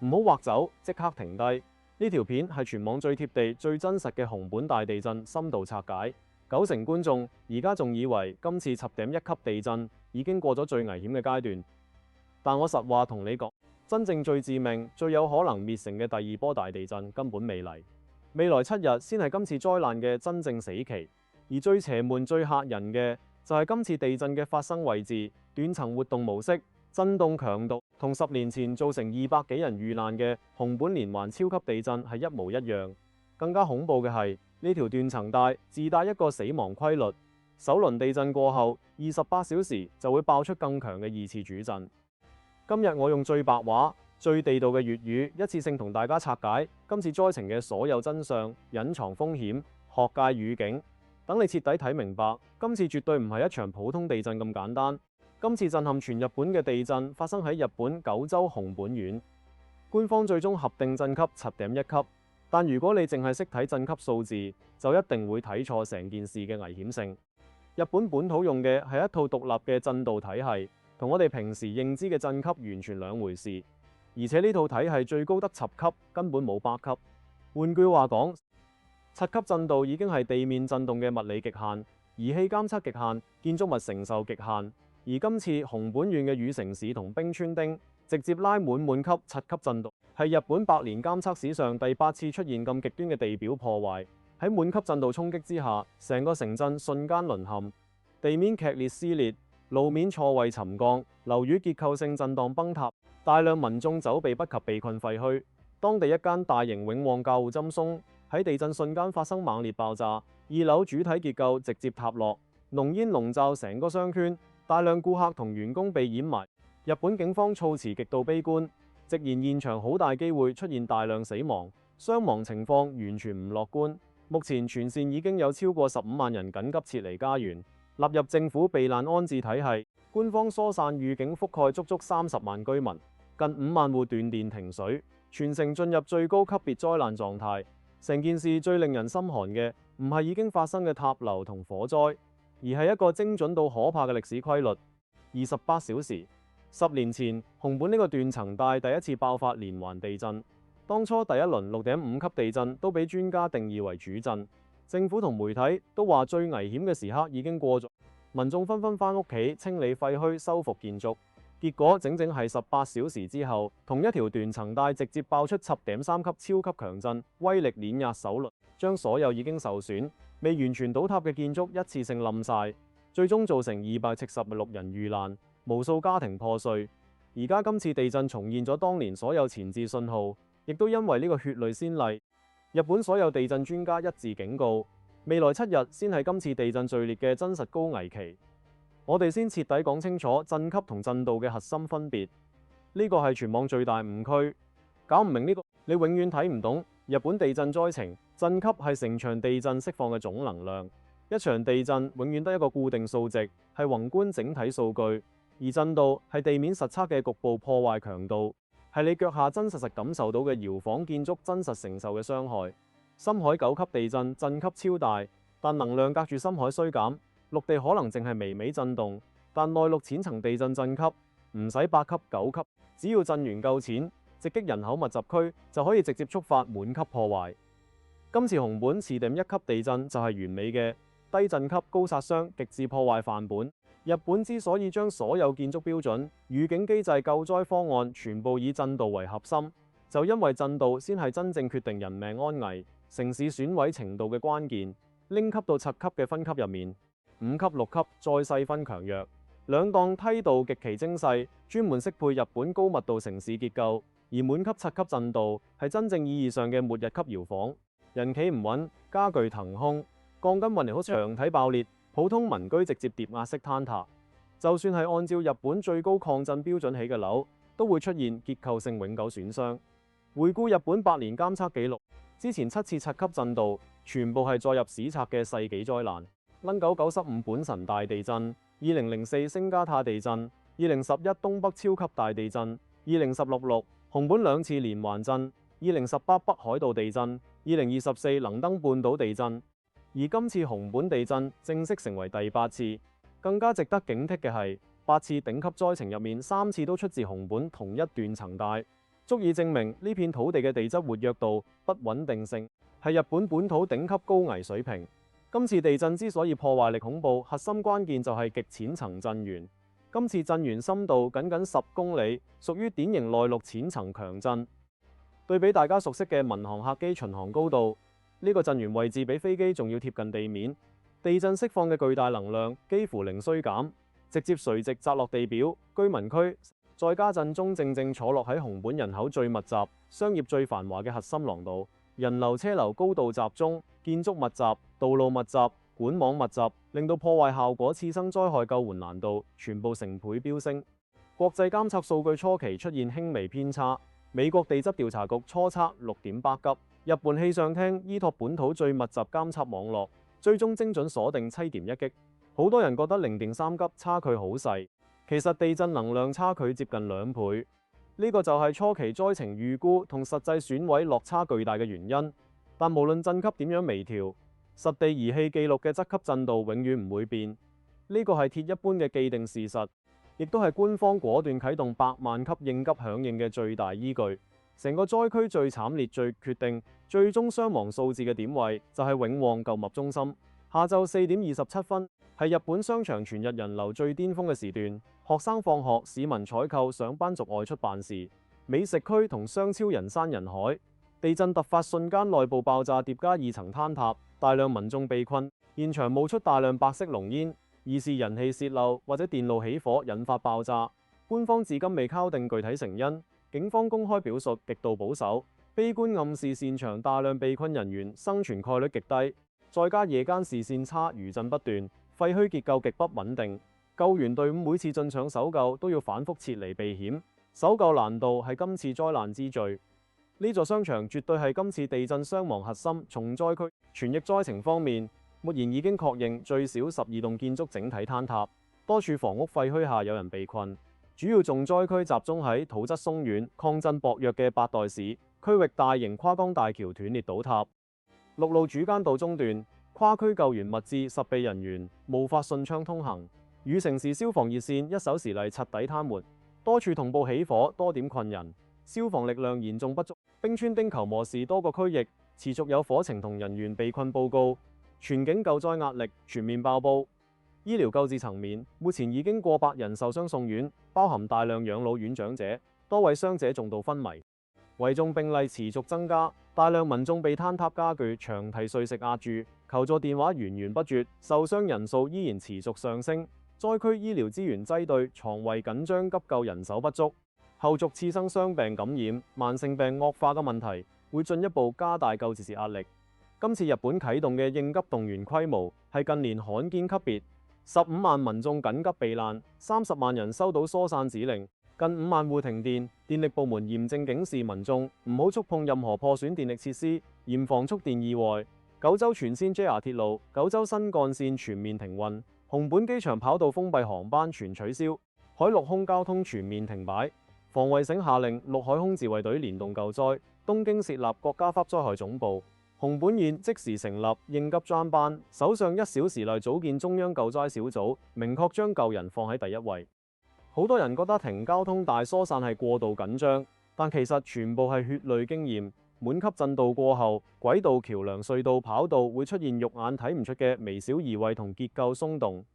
唔好劃走，即刻停低。呢條片係全網最貼地、最真實嘅熊本大地震深度拆解。90%觀眾而家仲以為今次7.1級地震已經過咗最危險嘅階段，但我實話同你講，真正最致命、最有可能滅城嘅第二波大地震根本未嚟。未來7日先係今次災難嘅真正死期，而最邪門、最嚇人嘅就係今次地震嘅發生位置、斷層活動模式、震動強度同10年前造成200幾人遇難嘅熊本連環超級地震係一模一樣。更加恐怖嘅係呢條斷層帶自帶一個死亡規律，首輪地震過後28小時就會爆出更強嘅2次主震。今日我用最白話、最地道嘅粵語，一次性同大家拆解今次災情嘅所有真相、隱藏風險、學界語境，等你徹底睇明白，今次絕對唔係一場普通地震咁簡單。今次震撼全日本嘅地震發生喺日本九州熊本縣，官方最終核定震級7.1級。但如果你淨係識睇震級數字，就一定會睇錯成件事嘅危險性。日本本土用嘅係一套獨立嘅震度體系，同我哋平時認知嘅震級完全兩回事。而且呢套體系最高得10級，根本冇8級。換句話講，7級震度已經係地面震動嘅物理極限、儀器監測極限、建築物承受極限。而今次熊本縣嘅羽城市同冰川町直接拉滿級7級震度，係日本百年監測史上第8次出現咁極端嘅地表破壞。喺滿級震度衝擊之下，成個城鎮瞬間淪陷，地面劇烈撕裂，路面錯位沉降，樓宇結構性震盪崩塌，大量民眾走避不及被困廢墟。當地一間大型永旺教戶針松喺地震瞬間發生猛烈爆炸，2樓主體結構直接塌落，濃煙籠罩成個商圈，大量顧客同員工被掩埋。日本警方措辭極度悲觀，直言現場好大機會出現大量死亡，傷亡情況完全唔樂觀。目前全縣已經有超過15萬人緊急撤離家園，納入政府避難安置體系。官方疏散預警覆蓋足足30萬居民，近5萬戶斷電停水，全城進入最高級別災難狀態。成件事最令人心寒嘅，唔係已經發生嘅塌樓同火災，而係一個精準到可怕嘅歷史規律。28小時，10年前熊本呢個斷層帶第一次爆發連環地震。當初第一輪6.5級地震都俾專家定義為主震，政府同媒體都話最危險嘅時刻已經過咗，民眾紛紛返屋企清理廢墟、修復建築。結果整整係18小時之後，同一條斷層帶直接爆出10.3級超級強震，威力碾壓首輪，將所有已經受損、未完全倒塌嘅建築一次性冧晒，最終造成276人遇難，無數家庭破碎。而家今次地震重現咗當年所有前置信號。亦都因為呢個血淚先例，日本所有地震專家一致警告，未來7日先係今次地震序列嘅真實高危期。我哋先徹底講清楚震級同震度嘅核心分別，呢個係全網最大誤區。搞唔明呢個，你永遠睇唔懂日本地震災情。震級係成場地震釋放嘅總能量，一場地震永遠得一個固定數值，係宏觀整體數據，而震度係地面實測嘅局部破壞強度。係你腳下真實感受到嘅搖晃建築真實承受嘅傷害。深海9級地震震級超大，但能量隔住深海衰減，陸地可能淨係微微震動。但內陸淺層地震震級唔使8級9級，只要震源夠淺，直擊人口密集區就可以直接觸發滿級破壞。今次熊本7.1級地震就係完美嘅低震級高殺傷極致破壞範本。日本之所以將所有建築標準、預警機制、救災方案全部以震度為核心，就因為震度先係真正決定人命安危、城市損毀程度嘅關鍵。拎級到7級嘅分級入面，5級、6級再細分強弱，兩檔梯度極其精細，專門適配日本高密度城市結構。而滿級7級震度係真正意義上嘅末日級搖晃，人企唔穩，家具騰空，鋼筋混凝土牆體爆裂。普通民居直接疊壓式坍塌，就算係按照日本最高抗震標準起嘅樓，都會出現結構性永久損傷。回顧日本百年監測記錄，之前7次7級震度，全部係載入史冊嘅世紀災難。1995本神大地震，2004星加塔地震，2011東北超級大地震，2016熊本2次連環震，2018北海道地震，2024能登半島地震。而今次熊本地震正式成為第8次，更加值得警惕嘅係8次頂級災情入面3次都出自熊本同一斷層帶。足以證明呢片土地嘅地質活躍度、不穩定性係日本本土頂級高危水平。今次地震之所以破壞力恐怖，核心關鍵就係極淺層震源。今次震源深度僅僅10公里，屬於典型內陸淺層強震。對比大家熟悉嘅民航客機巡航高度，呢個震源位置比飛機仲要貼近地面。地震釋放嘅巨大能量幾乎零衰減，直接垂直砸落地表、居民區，再加震中正正坐落喺熊本人口最密集、商業最繁華嘅核心廊道，人流車流高度集中，建築密集、道路密集、管網密集，令到破壞效果、次生災害救援難度全部成倍飆升。國際監測數據初期出現輕微偏差，美國地質調查局初測6.8級，日本氣象廳依託本土最密集監測網絡，最終精準鎖定7.1級。好多人覺得0.3級差距好細，其實地震能量差距接近2倍。呢個就係初期災情預估同實際損毀落差巨大嘅原因。但無論震級點樣微調，實地儀器記錄嘅質級震度永遠唔會變。呢個係鐵一般嘅既定事實，亦都係官方果斷啟動100萬級應急響應嘅最大依據。成個災區最慘烈、最決定最終傷亡數字嘅點位就係永旺購物中心。下晝4點27分係日本商場全日人流最巔峰嘅時段，學生放學、市民採購、上班族外出辦事，美食區同商超人山人海。地震突發瞬間內部爆炸疊加2層坍塌，大量民眾被困，現場冒出大量白色濃煙，疑是人氣泄漏或者電路起火引發爆炸。官方至今未敲定具體成因，警方公開表述極度保守，悲觀暗示現場大量被困人員生存概率極低。再加夜間視線差，餘震不斷，廢墟結構極不穩定，救援隊伍每次進場搜救都要反覆撤離避險，搜救難度係今次災難之最。呢座商場絕對係今次地震傷亡核心。從災區傳疫災情方面，目前已經確認最少12棟建築整體坍塌，多處房屋廢墟下有人被困。主要重災區集中喺土質鬆軟、抗震薄弱嘅八代市區域，大型跨江大橋斷裂倒塌，陸路主間道中斷，跨區救援物資實備人員無法順暢通行。與城市消防熱線一手時嚟徹底癱瘓，多處同步起火，多點困人，消防力量嚴重不足。冰川町球磨市多個區域持續有火情同人員被困報告，全境救災壓力全面爆煲。醫療救治層面，目前已經過百人受傷送院，包含大量養老院長者，多位傷者重度昏迷。危重病例持續增加，大量民眾被坍塌家具、長堤碎石壓住，求助電話源源不絕，受傷人數依然持續上升。災區醫療資源擠兌，床位緊張，急救人手不足。後續次生傷病感染、慢性病惡化嘅問題，會進一步加大救治時壓力。今次日本啟動嘅應急動員規模係近年罕見級別，15萬民眾緊急避難，30萬人收到疏散指令，近5萬戶停電。電力部門嚴正警示民眾唔好觸碰任何破損電力設施，嚴防觸電意外。九州全線 JR 鐵路、九州新幹線全面停運，熊本機場跑道封閉航班全取消，海陸空交通全面停擺。防衛省下令陸海空自衛隊聯動救災，東京設立國家級災害總部，熊本縣即時成立應急專班，首相1小時內組建中央救災小組，明確將救人放喺第一位。好多人覺得停交通大疏散係過度緊張，但其實全部係血淚經驗。滿級震度過後，軌道、橋梁、隧道、跑道會出現肉眼睇唔出嘅微小移位同結構鬆動。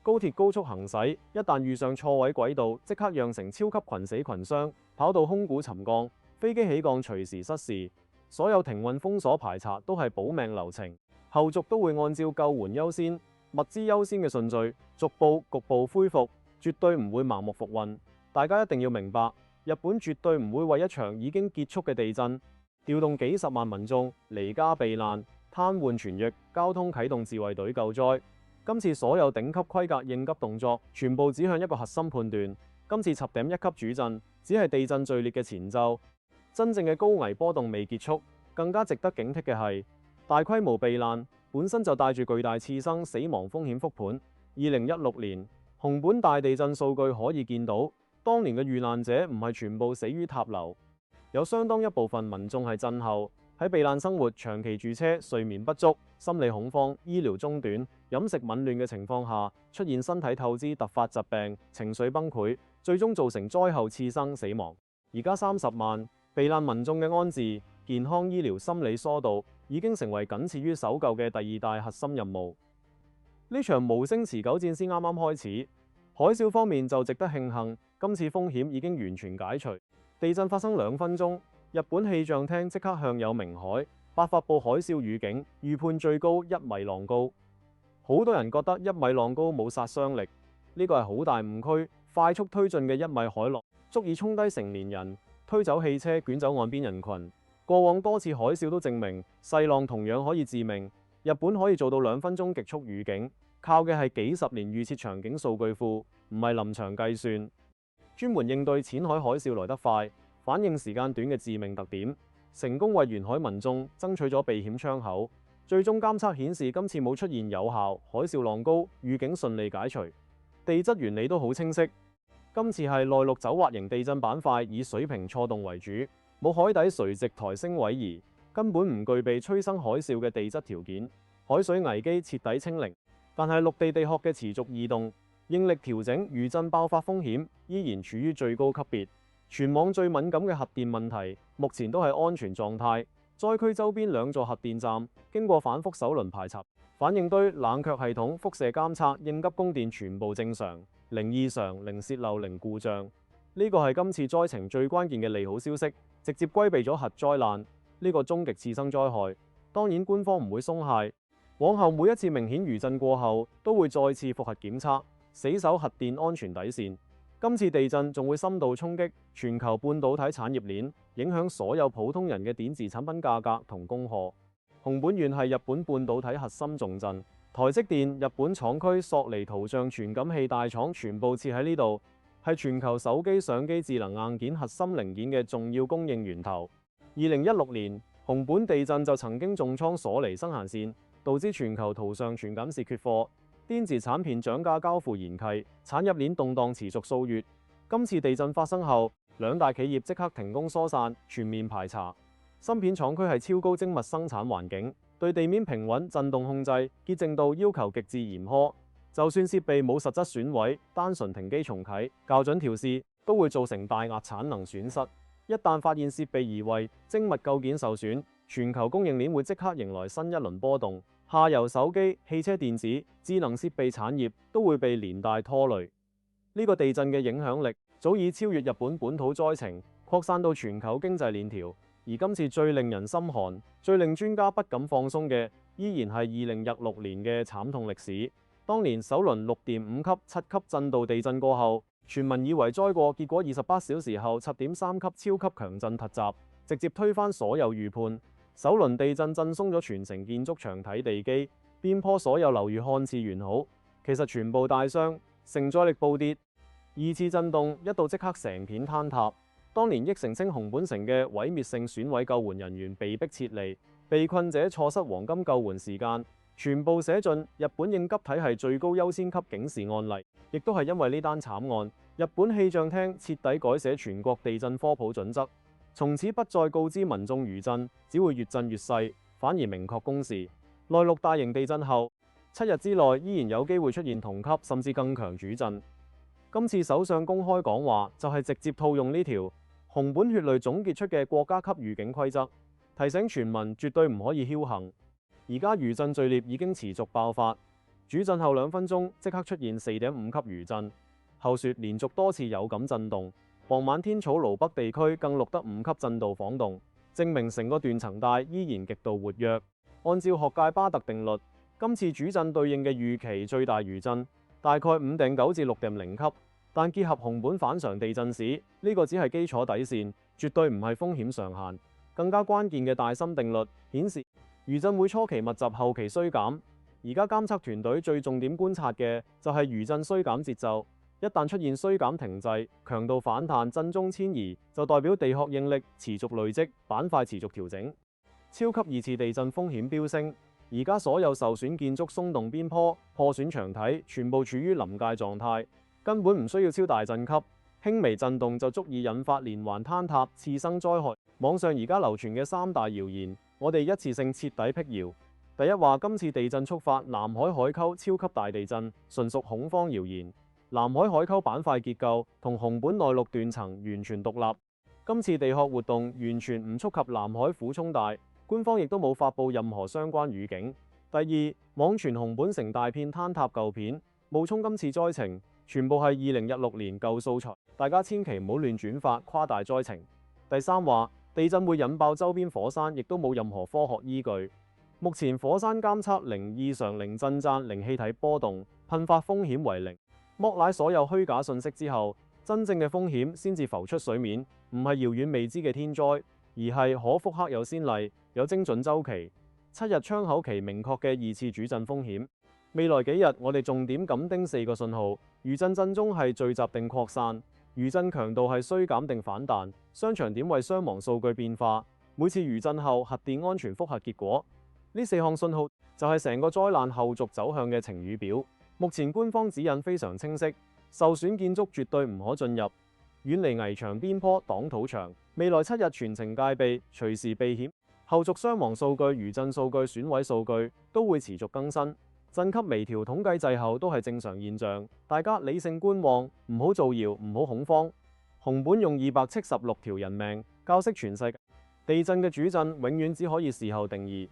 高鐵高速行駛，一旦遇上錯位軌道，即刻釀成超級群死群傷。跑道空鼓沉降，飛機起降隨時失事。所有停運封鎖排查都係保命流程，後續都會按照救援優先、物資優先嘅順序，逐步局部恢復，絕對唔會盲目復運。大家一定要明白，日本絕對唔會為一場已經結束嘅地震，調動幾十萬民眾離家避難、癱瘓全域、交通啟動自衛隊救災。今次所有頂級規格應急動作，全部指向一個核心判斷：今次7.1級主震只係地震最烈嘅前奏，真正嘅高危波動未結束。更加值得警惕嘅係，大規模避難本身就帶住巨大次生死亡風險覆盤。2016年熊本大地震數據可以見到，當年嘅遇難者唔係全部死於塔樓，有相當一部分民眾係震後喺避難生活、長期駐車、睡眠不足、心理恐慌、醫療中斷、飲食紊亂嘅情況下，出現身體透支、突發疾病、情緒崩潰，最終造成災後次生死亡。而家30萬避難民眾嘅安置、健康醫療、心理疏導已經成為僅次於搜救嘅第二大核心任務。呢場無聲持久戰先啱啱開始，海嘯方面就值得慶幸，今次風險已經完全解除。地震發生2分鐘，日本氣象廳即刻向有明海發布海嘯預警，預判最高1米浪高。好多人覺得1米浪高冇殺傷力，呢個係好大誤區。快速推進嘅1米海浪足以沖低成年人，推走汽車，捲走岸邊人群。過往多次海嘯都證明細浪同樣可以致命。日本可以做到2分鐘極速預警，靠嘅係幾十年預設場景數據庫，唔係臨場計算。專門應對淺海海嘯來得快、反應時間短嘅致命特點，成功為沿海民眾爭取咗避險窗口。最終監測顯示今次冇出現有效海嘯浪高，預警順利解除。地質原理都好清晰，今次係內陸走滑型地震板塊以水平錯動為主，冇海底垂直抬升位移，根本唔具備催生海嘯嘅地質條件。海水危機徹底清零，但係陸地地殼嘅持續異動、應力調整、餘震爆發風險依然處於最高級別。全網最敏感嘅核電問題，目前都係安全狀態。災區周邊2座核電站經過反覆首輪排查，反應堆、冷卻系統、輻射監測、應急供電全部正常，零異常、零洩漏、零故障。呢個係今次災情最關鍵嘅利好消息，直接規避咗核災難呢個終極次生災害。當然官方唔會鬆懈，往後每一次明顯餘震過後，都會再次複核檢測，死守核電安全底線。今次地震仲會深度衝擊全球半導體產業鏈，影響所有普通人嘅電子產品價格同供貨。熊本縣係日本半導體核心重鎮，台積電日本廠區索尼圖像傳感器大廠全部設喺呢度，係全球手機、相機、智能硬件核心零件嘅重要供應源頭。2016年熊本地震就曾經重創索尼生產線，導致全球圖像傳感器缺貨。電子產片漲價交付延期，產業鏈動盪持續數月。今次地震發生後，2大企業即刻停工疏散，全面排查。芯片廠區係超高精密生產環境，對地面平穩、震動控制、潔淨度要求極致嚴苛。就算設備冇實質損毀，單純停機重啟、校準調試都會造成大額產能損失。一旦發現設備移位、精密構件受損，全球供應鏈會即刻迎來新一輪波動。下游手機、汽車電子、智能設備產業都會被連帶拖累。呢個地震嘅影響力早已超越日本本土災情，擴散到全球經濟鏈條。而今次最令人心寒、最令專家不敢放鬆嘅，依然係2016年嘅慘痛歷史。當年首輪6.5級、7級震度地震過後，全民以為災過，結果28小時後7.3級超級強震突襲，直接推翻所有預判。首輪地震震鬆咗全城建築牆體地基，邊坡所有樓宇看似完好，其實全部大傷，承載力暴跌。2次震動一度即刻成片坍塌。當年憶城稱熊本城嘅毀滅性損毀救援人員被迫撤離，被困者錯失黃金救援時間，全部寫進日本應急體系最高優先級警示案例。亦都係因為呢單慘案，日本氣象廳徹底改寫全國地震科普準則。從此不再告知民眾餘震，只會越震越細，反而明確公示。內陸大型地震後7日之內依然有機會出現同級甚至更強主震。今次首相公開講話就係直接套用呢條熊本血淚總結出嘅國家級預警規則，提醒全民絕對唔可以僥倖。而家餘震序列已經持續爆發，主震後2分鐘即刻出現4.5級餘震，後説連續多次有感震動。傍晚天草盧北地區更錄得5級震度晃動，證明成個斷層帶依然極度活躍。按照學界巴特定律，今次主震對應嘅預期最大餘震大概5.9至6.0級，但結合熊本反常地震史，呢個只係基礎底線，絕對唔係風險上限。更加關鍵嘅大森定律顯示，餘震會初期密集，後期衰減。而家監測團隊最重點觀察嘅就係餘震衰減節奏。一旦出現衰減停滯、強度反彈、震中遷移，就代表地殼應力持續累積，板塊持續調整。超級2次地震風險飆升，而家所有受損建築、鬆動邊坡、破損牆體，全部處於臨界狀態，根本唔需要超大震級，輕微震動就足以引發連環坍塌、次生災害。網上而家流傳嘅3大謠言，我哋一次性徹底闢謠。第一話今次地震觸發南海海溝超級大地震，純屬恐慌謠言。南海海溝板塊結構同熊本內陸斷層完全獨立，今次地殼活動完全唔觸及南海俯衝帶，官方亦都冇發布任何相關預警。第二，網傳熊本城大片坍塌舊片，冒充今次災情，全部係2016年舊素材，大家千祈唔好亂轉發，誇大災情。第三話，地震會引爆周邊火山，亦都冇任何科學依據。目前火山監測零異常、零震顫、零氣體波動，噴發風險為零。剝賴所有虛假信息之後，真正嘅風險先至浮出水面，唔係遙遠未知嘅天災，而係可復刻有先例、有精準週期、7日窗口期明確嘅2次主震風險。未來幾日我哋重點緊盯4個信號：餘震震中係聚集定擴散，餘震強度係衰減定反彈，商場點位傷亡數據變化，每次餘震後核電安全複核結果。呢4項信號就係成個災難後續走向嘅晴雨表。目前官方指引非常清晰，受損建築絕對唔可進入，遠離危牆邊坡擋土牆。未來7日全程戒備，隨時避險。後續傷亡數據、餘震數據、損毀數據都會持續更新。震級微調統計滯後都係正常現象，大家理性觀望，唔好造謠，唔好恐慌。熊本用276條人命教識全世界，地震嘅主震永遠只可以事後定義。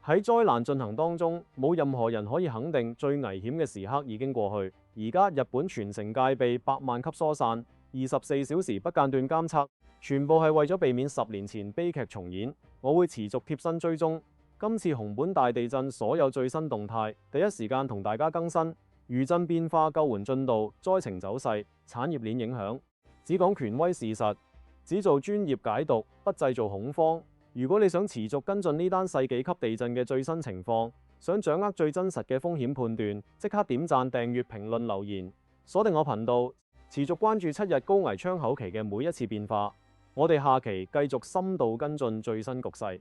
喺災難進行當中，冇任何人可以肯定最危險嘅時刻已經過去。而家日本全城戒備，100萬級疏散，24小時不間斷監測，全部係為咗避免10年前悲劇重演。我會持續貼身追蹤今次熊本大地震所有最新動態，第一時間同大家更新餘震變化、救援進度、災情走勢、產業鏈影響，只講權威事實，只做專業解讀，不製造恐慌。如果你想持續跟進呢單世紀級地震嘅最新情況，想掌握最真實嘅風險判斷，即刻點讚、訂閱、評論、留言，鎖定我頻道，持續關注7日高危窗口期嘅每一次變化。我哋下期繼續深度跟進最新局勢。